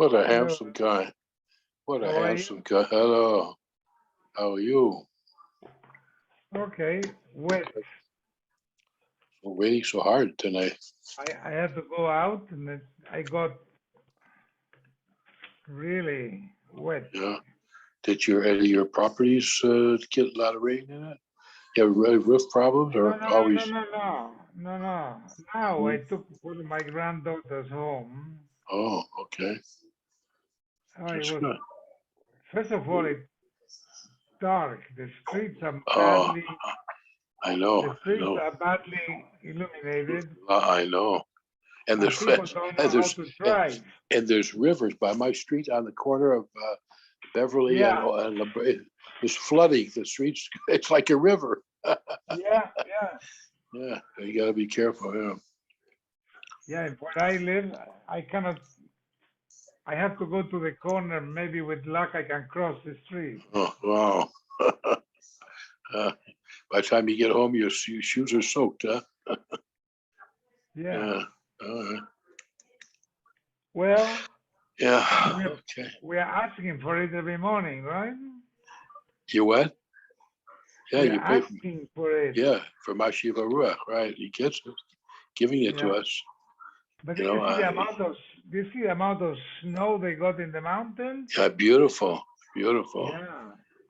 What a Hello. handsome guy. What a How are you? handsome guy. Hello. How are you? Okay, wet. We're waiting so hard tonight. I had to go out and I got really wet. Yeah. Did any of your properties get a lot of rain in it? You have roof problems or No. always? Now I took one of my granddaughters home. Oh, okay. It That's was, good. first of all, it's dark. The streets are Oh, badly, I know. the streets are badly illuminated, I know. And and there's people don't know how to drive. and there's rivers by my street on the corner of Beverly Yeah. and there's flooding the streets. It's like a river. Yeah. Yeah, you got to be careful. Yeah. Yeah, where I live, I have to go to the corner. Maybe with luck, I can cross the street. Oh, wow. By the time you get home, your shoes are soaked, huh? Yeah. All right. Well, Yeah. Okay. we are asking for it every morning, right? You what? Yeah, We are you pay for asking for it. yeah for Mashiva Ruach, right? He gets it, giving it to Yeah. us. But You do you know, see the amount of snow they got in the mountains? yeah, beautiful. Yeah.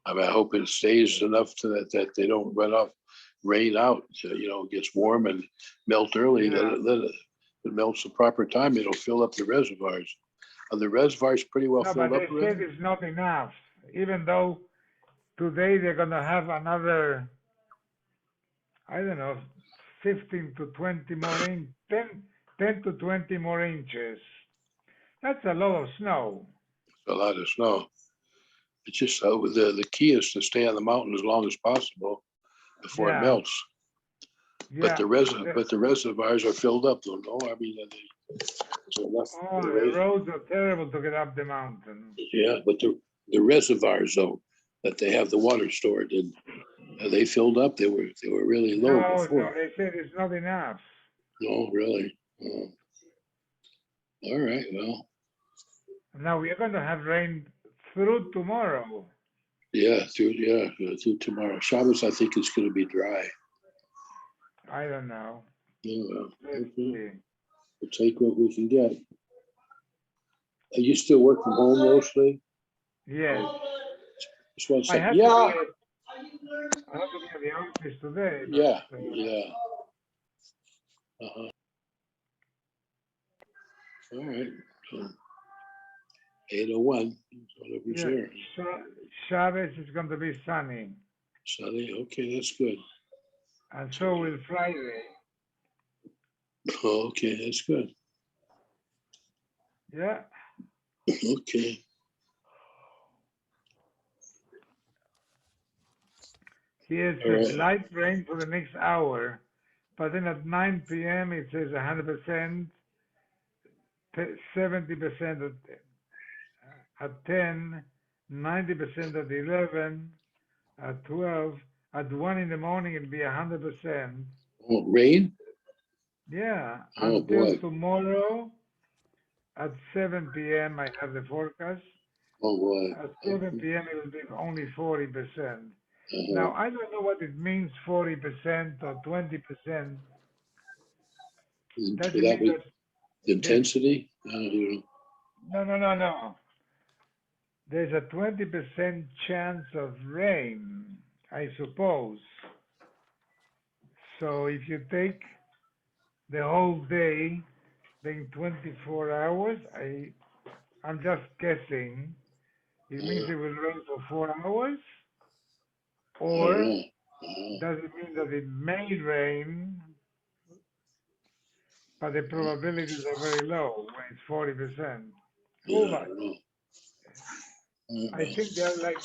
I mean, I hope it stays enough to that they don't run off, rain out. It gets warm and melt early. Yeah. Then it melts the proper time. It'll fill up the reservoirs. Are the reservoirs pretty well No, but filled they up said already? it's not enough. Even though today they're gonna have another, I don't know, 15 to 20 more 10 to 20 more inches. That's a lot of snow. A lot of snow. It's just the key is to stay on the mountain as long as possible before it Yeah. melts. But Yeah. the reservoirs are filled up, though. No, I mean, there's enough. Oh, the roads are terrible to get up the mountain. Yeah, but the reservoirs though that they have the water stored in, they filled up. They were really low No, before. they said it's not enough. No, really. Oh. All right. Well, Now we are going to have rain through tomorrow. yeah, through tomorrow. Shabbos, I think it's going to be dry. I don't know. Yeah, Let's see. we'll take what we can get. Are you still work from home mostly? Yes. Just one I second. have Yeah. to be at the office today. But, Yeah. All right. So 8:01. Whatever's here. Shabbos is going to be sunny. Sunny. Okay, that's good. And so will Friday. Oh, okay, that's good. Yeah. Okay. Here it says light rain for the next hour. But then at 9 p.m. it says 100%, 70% at 10, 90% at 11, at 12, at 1 in the morning it'll be 100%. Oh, rain? Yeah, Oh, until boy. tomorrow at 7 p.m. I have the forecast. Oh, boy. At 7 p.m. it will be only 40%. Uh-huh. Now, I don't know what it means, 40% or 20%. Does it mean that intensity? No. There's a 20% chance of rain, I suppose. So if you take the whole day, then 24 hours, I'm just guessing, it means it will rain for 4 hours? Or does it mean that it may rain, but the probabilities are very low when it's 40%? I think they're like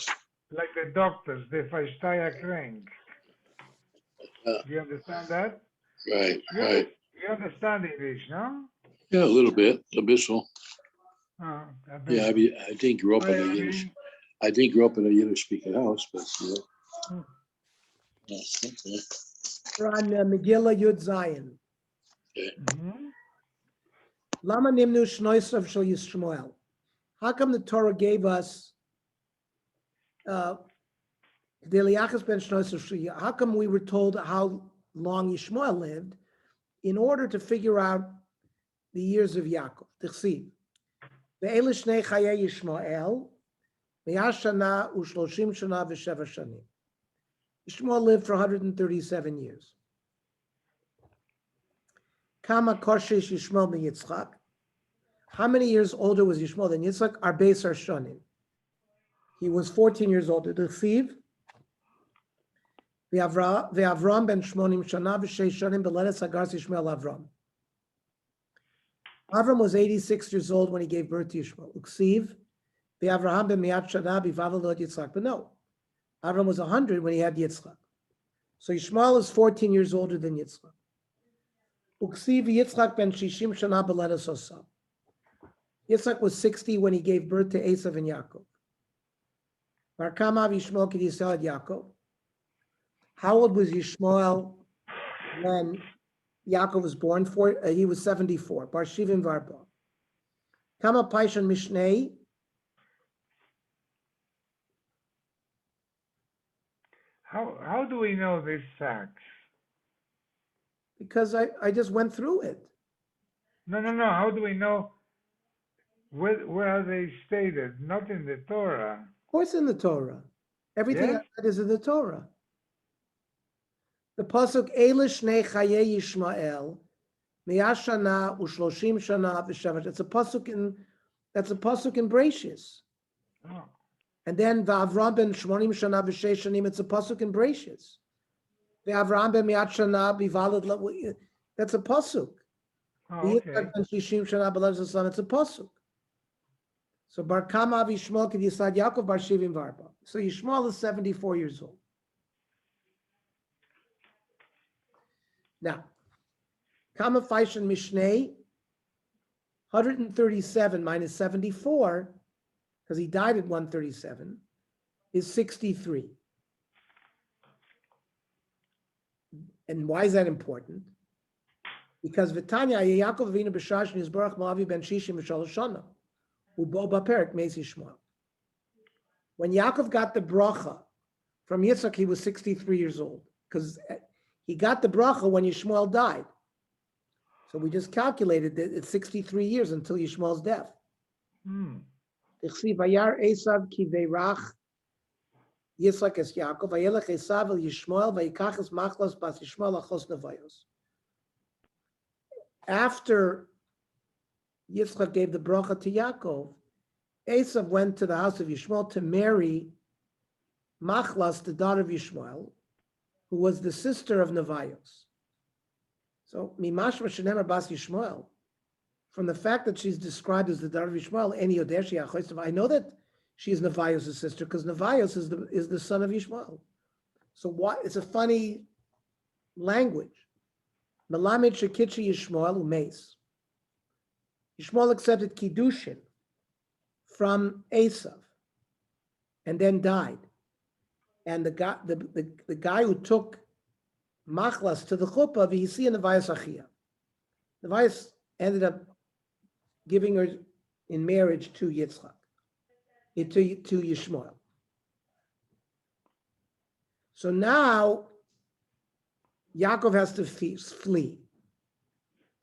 the doctors, they verstehen krank. Do you understand that? Right. You understand English, no? Yeah, a little bit, a bissel. Oh, Yeah, I mean, I didn't grow up in a Yiddish. I didn't grow up in a Yiddish speaking house, but okay. We're on Megillah Yud Zayin. Okay. Lama nimnu shnoisav shel Yishmael. How come the Torah gave us, how come we were told how long Yishmael lived in order to figure out the years of Yaakov? T'chsiv, ve'ele shnei chayei Yishmael, me'ah shana u'shloshim shana v'sheva shanim. Yishmael lived for 137 years. Kama korshesh Yishmael miYitzchak. How many years older was Yishmael than Yitzchak? Arbeis Shanim. He was 14 years older. T'chsiv, ve'Avram ben shmonim shana v'sheish shanim b'ledes hagaras Yishmael Avram. Avram was 86 years old when he gave birth to Yishmael. Uksiv, ve'Avraham ben mi'at shana b'vavel lo Yitzchak. But no, Avram was 100 when he had Yitzchak. So Yishmael is 14 years older than Yitzchak. Uksiv Yitzchak ben shishim shana b'ledes Esav. Yitzchak was 60 when he gave birth to Esav and Yaakov. Bar kama Yishmael kid Yisrael Yaakov. How old was Yishmael when Yaakov was born? He was 74. Bar shivim varba. Kama paishan mishnei. How do we know these facts? Because I just went through it. No. How do we know where are they stated? Not in the Torah. Of course, in the Torah. Everything Yeah? I said is in the Torah. The pasuk Eilish Shnei Chayei Yishmael, Me'ashana u'shloshim shana v'shevet. It's a pasuk in Bereishis. Oh. And then Va'avram ben shmonim shana v'sheish shanim. It's a pasuk in Bereishis. Ve'Avram ben mi'at shana b'valad. That's a pasuk. Oh, Yitzchak okay. ben shishim shana b'ledes Esav. It's a pasuk. So Bar Kama Yishmael kid Yisad Yaakov bar shivim varba. So Yishmael is 74 years old. Now, Kama Faishan Mishnei, 137 minus 74, because he died at 137, is 63. And why is that important? Because Vitanya Yaakov Avinu b'shash nizbarach Malavi ben Shishim v'shalosh shana ubo b'perek meis Yishmael. When Yaakov got the bracha from Yitzchak, he was 63 years old, because he got the bracha when Yishmael died. So we just calculated that it's 63 years until Yishmael's death. Vayar Esav ki veirach Yitzchak es Yaakov, vayelech Esav el Yishmael, vayikach es machlas bas Yishmael achos nevayos. After Yitzchak gave the bracha to Yaakov, Esav went to the house of Yishmael to marry Machlas, the daughter of Yishmael, who was the sister of Nevayos. So, Mimashma Shenemar Bas Yishmael, from the fact that she's described as the daughter of Yishmael, I know that she is Nevayos' sister, because Nevayos is the son of Yishmael. So why? It's a funny language. Melamed Shekitchi Yishmael umeis. Yishmael accepted Kiddushin from Esav and then died. And the guy who took Machlas to the chuppah, v'hisi and Nevayos Achia. Nevayos ended up giving her in marriage to Yitzchak, to Yishmael. So now Yaakov has to flee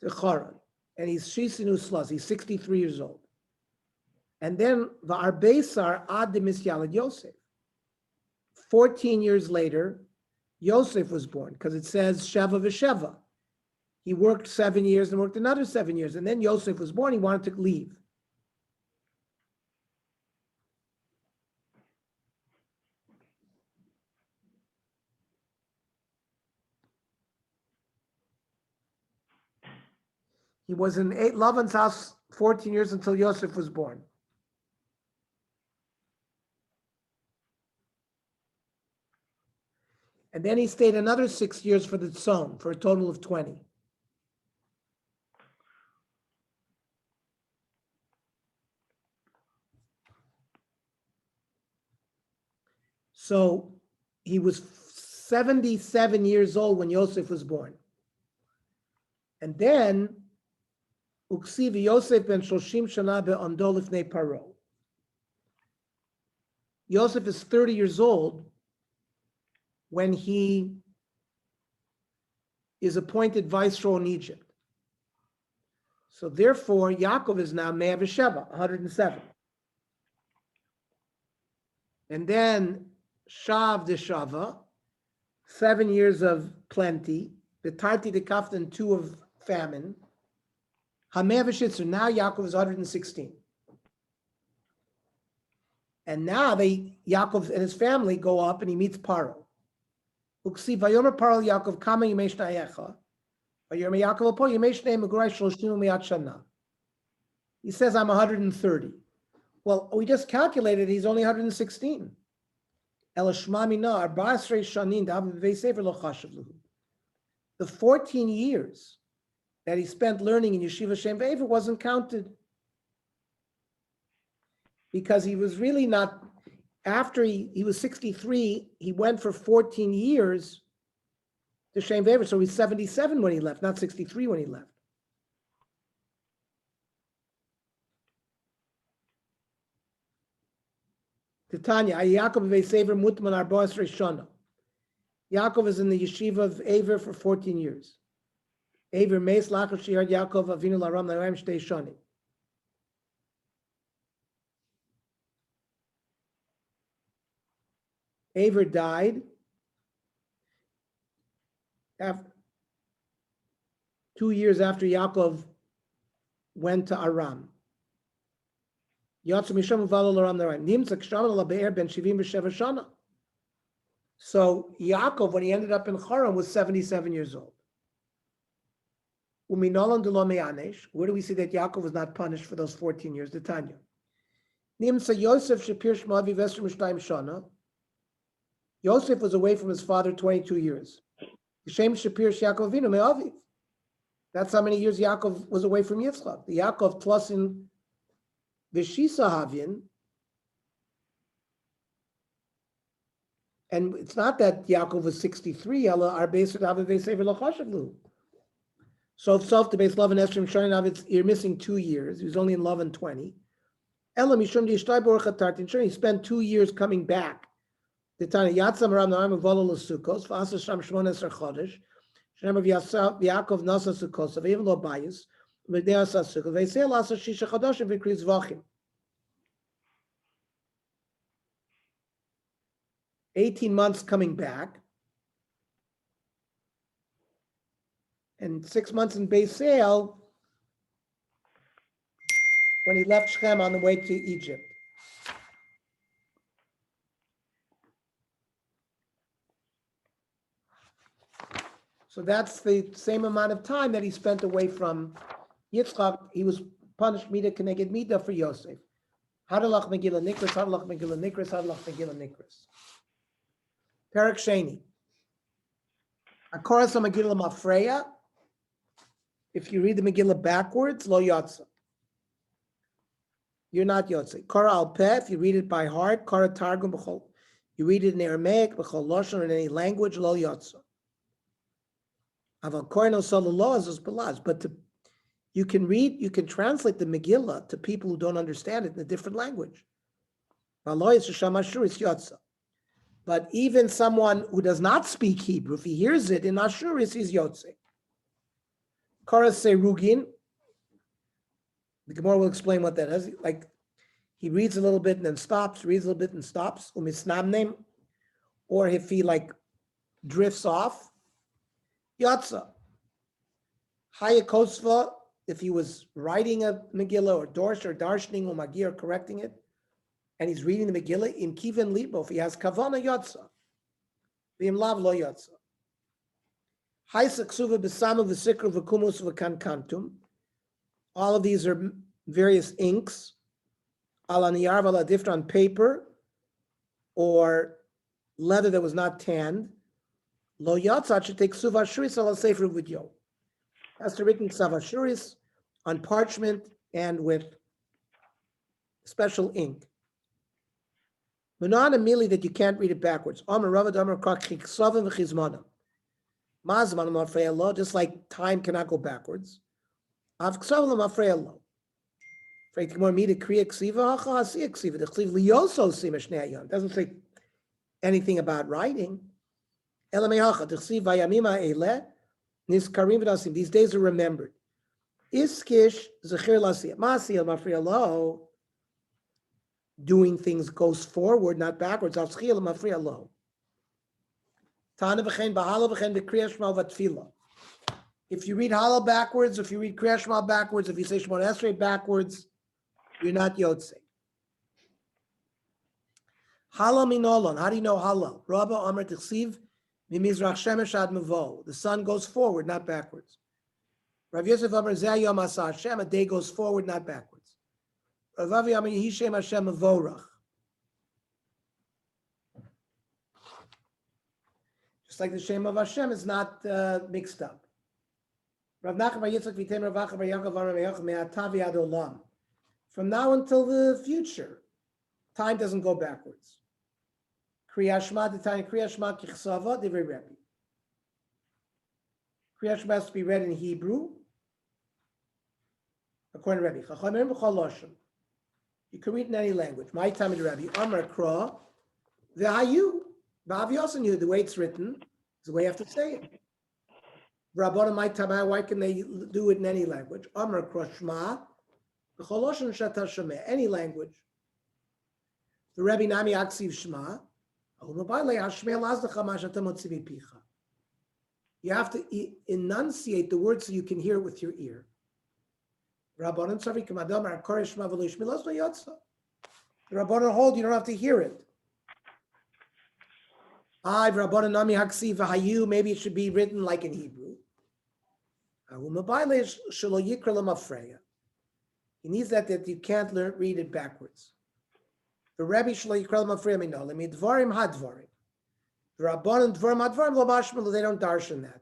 to Charan, and he's Shisinu Slaz. He's 63 years old. And then Va'arbeisar ad demisyalad Yosef. 14 years later, Yosef was born, because it says Sheva v'Sheva. He worked 7 years and worked another 7 years. And then Yosef was born. He wanted to leave. He was in Lavan's house 14 years until Yosef was born. And then he stayed another 6 years for the tzon, for a total of 20. So he was 77 years old when Yosef was born. And then, Uksiv Yosef ben Shoshim Shana be'amdo lifnei Paro. Yosef is 30 years old when he is appointed viceroy in Egypt. So therefore, Yaakov is now 107. And then Shav Deshava, 7 years of plenty, the Tarti de Kaftan, 2 of famine. Hameh now Yaakov is 116. And now Yaakov and his family go up and he meets Paro. Uksi vayomer Paro Yaakov kama yimesh nayecha. Vayomer Yaakov po yimesh nei megurai shloshim u'miat shana. He says, I'm 130. Well, we just calculated he's only 116. El shma mina arba'asrei shanin da'av b'vei sefer lo chashav lehu. The 14 years that he spent learning in Yeshiva Shem V'Ever wasn't counted. Because he was really not, after he was 63, he went for 14 years to Shem V'Ever, so he's 77 when he left, not 63 when he left. Titania, Yaakov V'Vei Sefer Mutman Arboas Reshana. Yaakov is in the yeshiva of Aver for 14 years. Aver Meis Lachar Shihad Yaakov Avinu Laram Laram Shtei Shani. Aver died after 2 years after Yaakov went to Aram. So Yaakov, when he ended up in Haran, was 77 years old. Where do we see that Yaakov was not punished for those 14 years? The Tanya. Yosef was away from his father 22 years. That's how many years Yaakov was away from Yitzchak. The Yaakov plus in Vishisa Havin. And it's not that Yaakov was 63. So self to base love and Esther Shana, you're missing 2 years. He was only in love in 20. He spent 2 years coming back. The Tanya Yatsam Ram Naam Volo Sukkos, Vasa Sham Shmones Chodesh, Shem of Yaakov Nasa Sukkos, of even lo bias, Megdeas Sukkos. They say Lasa Shisha Chodesh and Vikris Vachim. 18 months coming back, and 6 months in Beis Sale when he left Shechem on the way to Egypt. So that's the same amount of time that he spent away from Yitzchak. He was punished Mida Keneged Mida for Yosef. Hadalach Megillah Nikras, Hadalach Megillah Nikras, Hadalach Megillah Nikras. Perak Sheni. Akoras Megillah Mafreya. If you read the Megillah backwards, Lo Yotza. You're not Yotze. Kara Al Peh, if you read it by heart, Kara Targum B'chol. You read it in Aramaic, B'chol Lashon, in any language, Lo Yotza. But you can translate the Megillah to people who don't understand it in a different language. But even someone who does not speak Hebrew, if he hears it in Ashuris, he's Yotze. Koras Serugin, the Gemara will explain what that is. Like, he reads a little bit and then stops, reads a little bit and stops, or if he drifts off, Yatsa. Hayakosva, if he was writing a Megillah or Dorsh or Darshaning or Magir correcting it, and he's reading the Megillah, in Kivan Libo, if he has Kavana Yatsa, Vim Lav Lo Yatsa. Haysaksuva Besama Vesikru Vakumus Vakankantum. All of these are various inks, Alaniyar Valadifta on paper, or leather that was not tanned. Lo Yatzat should take Suvashuris ala Sefer Vidyo. Has to written Savashuris on parchment and with special ink. Manan Amili that you can't read it backwards. Amar Ravad Amar Kak Chiksavim V'Chizmana. Mazman Mafrei Allah, just like time cannot go backwards. Av Ksavim Mafrei Allah. It doesn't say anything about writing. These days are remembered. Iskish zechir lasiyat masi el mafriya lo. Doing things goes forward, not backwards. Al zechir mafriya lo. Tana v'chein b'hala v'chein v'kriyas shema v'tfila. If you read Halal backwards, if you read Kriya Shema backwards, if you say Shemona Esrei backwards, you're not Yotze. Halal minolon. How do you know Halal? Rabba Amr Tichsiv Mimizrach Shemesh Ad Mevo. The sun goes forward, not backwards. Rav Yosef Amr Zeh Yom Asa Hashem. A day goes forward, not backwards. Rav Avi Amr Yehi Shem Hashem Mevorach. Just like the Shem of Hashem is not mixed up. Rav Nachman Bar Yitzchak Vitem Rav Acha Bar Yaakov Amar Me'ach Me'atav Yad Olam. From now until the future, time doesn't go backwards. Kriya Shema, the time Kriya Shema Kichsava, Divrei Rebbe. Kriya Shema has to be read in Hebrew, according to Rebbe. Chachamim B'chol Lashon. You can read in any language. My time is Rebbe. Amar Kra, V'hayu, Ba'av Yosin, the way it's written is the way you have to say it. Rabbanim, my time, why can they do it in any language? Amar Kra Shema, B'chol Lashon Shat HaShemeh, any language. The Rebbe Nami Aksiv Shema. You have to enunciate the words so you can hear it with your ear. The Rabbanan hold, you don't have to hear it. Maybe it should be written like in Hebrew. He needs that you can't read it backwards. The Rebbe shlo yikral mafriya mino lemidvarim hadvarim. The Rabbanan dvarim hadvarim lo bashmalu. They don't darshan that.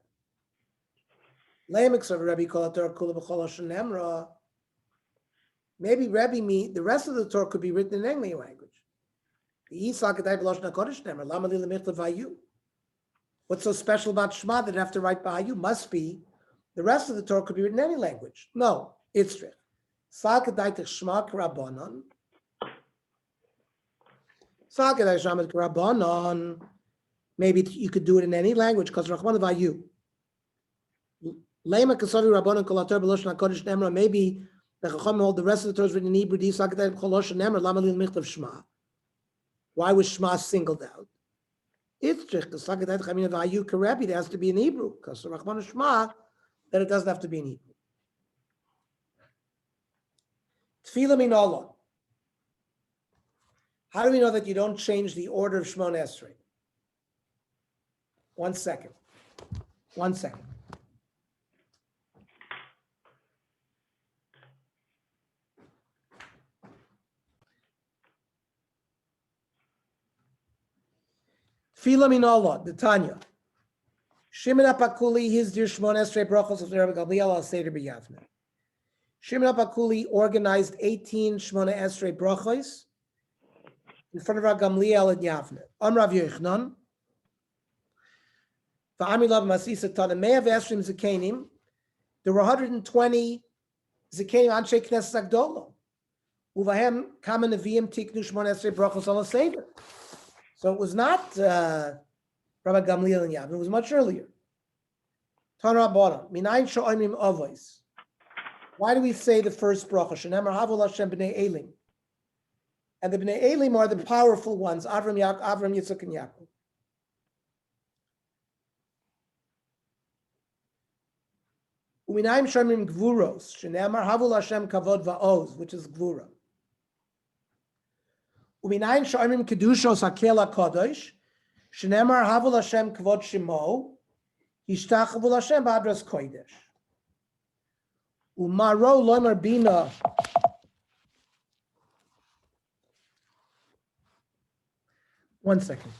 Leimix of Rebbe kol haTorah kula b'chol lashon emra. Maybe Rebbe mean the rest of the Torah could be written in any language. The Yisrael kedai b'lashon hakodesh emra lama li lemich levayu. What's so special about Shema that have to write b'hayu? Must be the rest of the Torah could be written in any language. No, it's true. Sa kedai tich Shema k'Rabbanan. Maybe you could do it in any language because Rahman Vayu. Maybe the Chacham hold the rest of the Torah is written in Hebrew. Why was Shema singled out? It's just because Vayu Karebi, it has to be in Hebrew because Rahman Shema, that it doesn't have to be in Hebrew. Tefillah min olon. How do we know that you don't change the order of Shemona Esrei? 1 second. 1 second. Tefillah min olon, the Tanya. Shimon HaPakuli, his dear Shemona Esrei brachos of Rabbi Gamliel al Seder b'Yavne. Shimon HaPakuli organized 18 Shemona Esrei brachos in front of Rav Gamliel in Yavne. Rav Yochanan. V'amilav masisa tana me'av esrim zakenim. There were 120 zakenim anshe knesset agdolo. Uvahem kama neviim tiknu shmona esrei brachos ala seder. So it was not Rabbi Gamliel in Yavne. It was much earlier. Tana Rabbanan minayin sha'oimim avos. Why do we say the first bracha? Shenemar havol Hashem b'nei Elim. And the Bnei Elim are the powerful ones, Avram, Yitzchak, and Yaakov. Uminayim shomrim gvuros, shene'amar havul Hashem kavod va'oz, which is gvura. Uminayim shomrim kedushos hakel hakodesh, shene'amar havul Hashem kavod shemo, hishtachavul Hashem ba'adras kodesh. Umaro loymar bina. One second.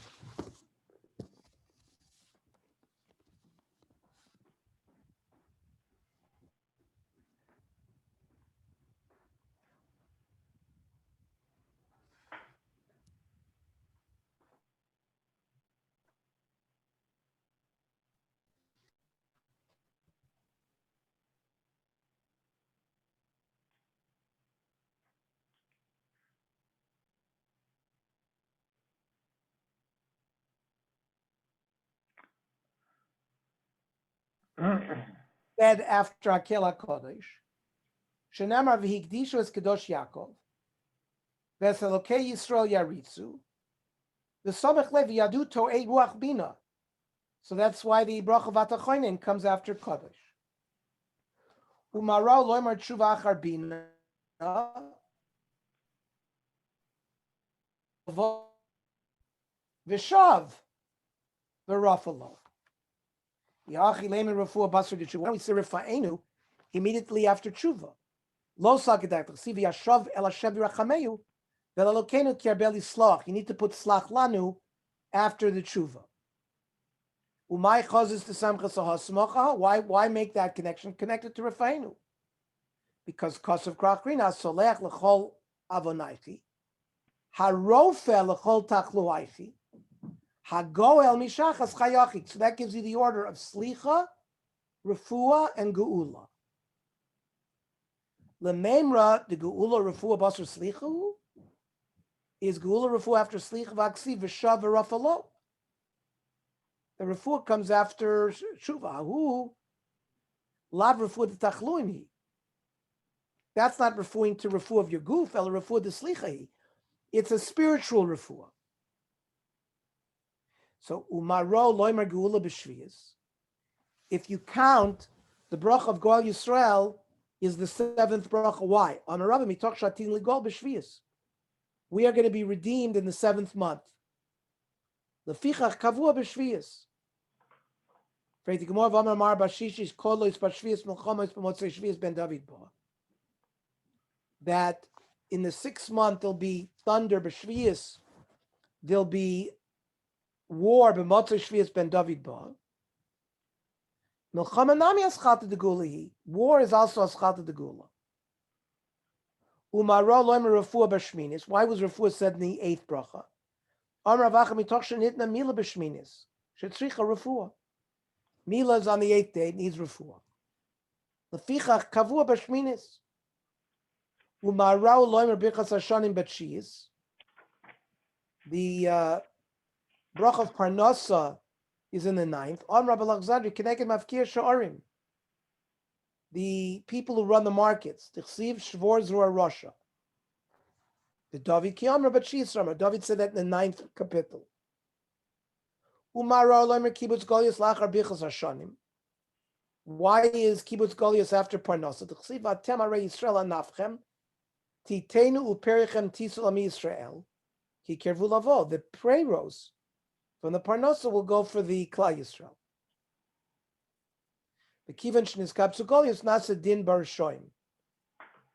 said after Akel HaKodesh, Shenamar v'hikdishu es Kedosh Yaakov, v'eselokei Yisrael yaritzu, v'samech lev yadu to'ei ruach bina. So that's why the bracha v'atachoinen comes after Kodesh. Umarau loymar tshuva achar bina, v'shav v'rafalo. Yachi lemer refuah basar de tshuva. When we say refa'enu, immediately after tshuva. Lo sakedak l'chsiv yashav el Hashem v'rachameyu v'lalokenu kiarbel yislach. You need to put slach lanu after the tshuva. Umay chazes to samchas ahasmacha. Why make that connection? Connected to refa'enu. Because kosav krachrina solech l'chol avonaychi, harofel l'chol tachluaychi, hagoel mishachas chayachik. So that gives you the order of slicha, refuah, and geula. Lememra, the geula refuah basar slicha is geula refuah after slicha v'aksiv v'shav v'rafalo. The refuah comes after tshuva. Who lav refuah t'tachluim. That's not referring to refuah of your goof, el refuah de slichai. It's a spiritual refuah. So umaro loymar geula b'shviyas. If you count, the bracha of Goal Yisrael is the seventh bracha. Why? Amarabim mitoch shatin ligol b'shviyas. We are going to be redeemed in the seventh month. Lefichach kavua b'shviyas. Freiti gemor v'amar mar b'shishis kolois b'shviyas milchamos b'motzei shviyas ben David ba. That in the 6th month there'll be thunder b'shviyas, there'll be war b'motzei shviyas ben David ba. Milchama nami aschata de gula. War is also aschata de gula. Umaro loimer refuah b'shminis. Why was refuah said in the 8th bracha? Amar avacha mitoch shenitna mila b'shminis. Shetzricha refuah. Mila is on the 8th day, it needs refuah. Lefichach kavua b'shminis. Umarau loimer birchas hashanim b'tshiyis. The bracha of Parnasa is in the 9th. On Rabbi Lachzadri, Keneged Mafkir Sha'arim. The people who run the markets. Tichsiv Shvor Zruah Rasha. The David Kiyam Rabbi Shisram. David said that in the 9th kapitel. Umarau loimer kibbutz Goliath lachar birchas hashanim. Why is kibbutz Goliath after Parnasa? Tichsiv atem arei Yisrael anafchem. Titenu uperichem tisul ami Yisrael. Ki kervu lavo. The preros from the Parnasa will go for the Klal Yisrael. The kivan shniskab sugolius nasa din barishoim.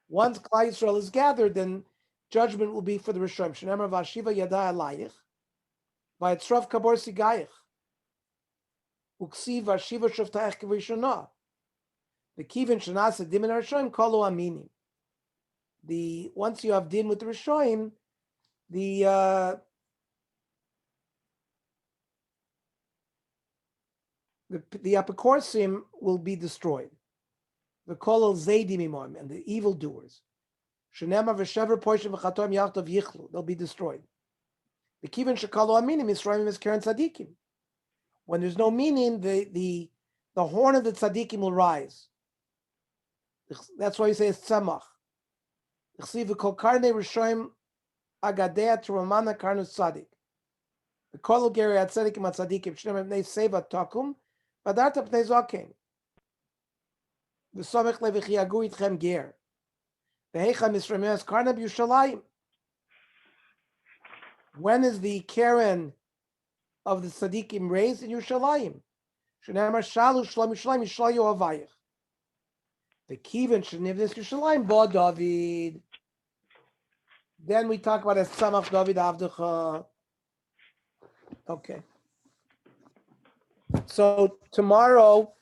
Once Klal Yisrael is gathered, then judgment will be for the Rishoim. Shenemar vashiva yada alayich, vayitzrov kabor sigayich, uksiv vashiva shoftaech kivishonah. The kivan shnasa din barishoim kolu aminim. The once you have din with the Rishoim, the apikorsim will be destroyed. The kolal zaydim imam and the evildoers. Shenema v'shever poishem v'chatom yachtav yichlu. They'll be destroyed. The kivan shekalu aminim Yisraelim is keren tzadikim. When there's no meaning, the horn of the tzadikim will rise. That's why you say it's tzemach. Chsiv v'kol karnei rishoim agadea terumana karnu tzadik. The kolal geri atzadikim atzadikim shneim bnei seva takum. Vadarta pnei zokein. V'somech levichi agu itchem ger. V'hecha misrameas karna b'Yushalayim. When is the Karen of the tzadikim raised in Yerushalayim? Shenemar shalu shalom Yerushalayim yishlayu avayich. The kivan shenivnes Yerushalayim bo David. Then we talk about as tzamach David avdecha. Okay. So tomorrow